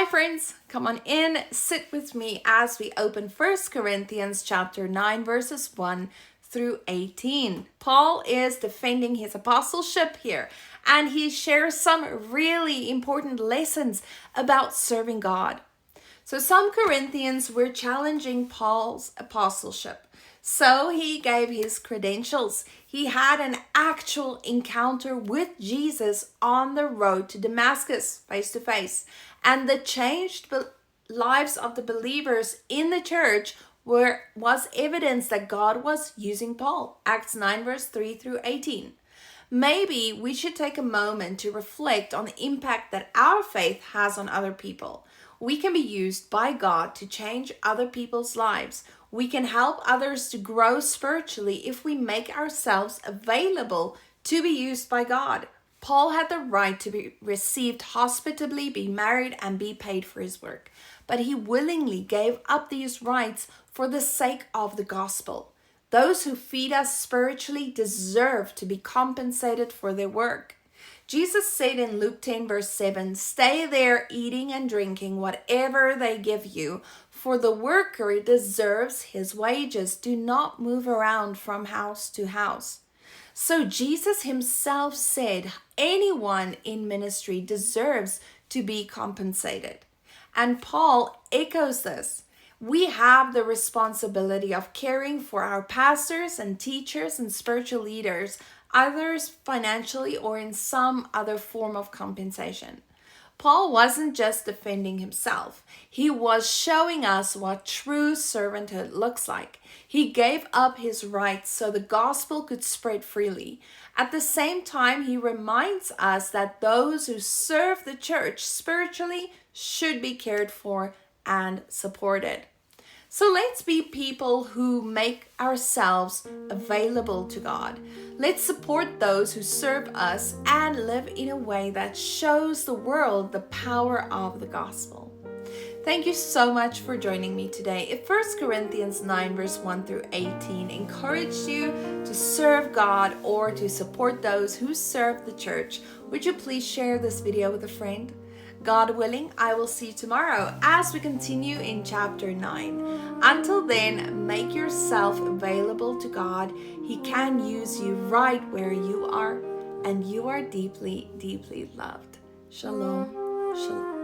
friends, come on in, sit with me as we open 1 Corinthians chapter 9 verses 1 through 18. Paul is defending his apostleship here, and he shares some really important lessons about serving God. So some Corinthians were challenging Paul's apostleship. So he gave his credentials. He had an actual encounter with Jesus on the road to Damascus, face to face. And the changed lives of the believers in the church was evidence that God was using Paul. Acts 9 verse 3 through 18. Maybe we should take a moment to reflect on the impact that our faith has on other people. We can be used by God to change other people's lives. We can help others to grow spiritually if we make ourselves available to be used by God. Paul had the right to be received hospitably, be married, and be paid for his work. But he willingly gave up these rights for the sake of the gospel. Those who feed us spiritually deserve to be compensated for their work. Jesus said in Luke 10 verse 7, "Stay there eating and drinking whatever they give you, for the worker deserves his wages. Do not move around from house to house." So Jesus himself said anyone in ministry deserves to be compensated. And Paul echoes this. We have the responsibility of caring for our pastors and teachers and spiritual leaders, either financially or in some other form of compensation. Paul wasn't just defending himself. He was showing us what true servanthood looks like. He gave up his rights so the gospel could spread freely. At the same time, he reminds us that those who serve the church spiritually should be cared for and supported. So let's be people who make ourselves available to God. Let's support those who serve us and live in a way that shows the world the power of the gospel. Thank you so much for joining me today. If 1 Corinthians 9 verse 1 through 18 encouraged you to serve God or to support those who serve the church, would you please share this video with a friend? God willing, I will see you tomorrow as we continue in chapter 9. Until then, make yourself available to God. He can use you right where you are, and you are deeply, deeply loved. Shalom. Shalom.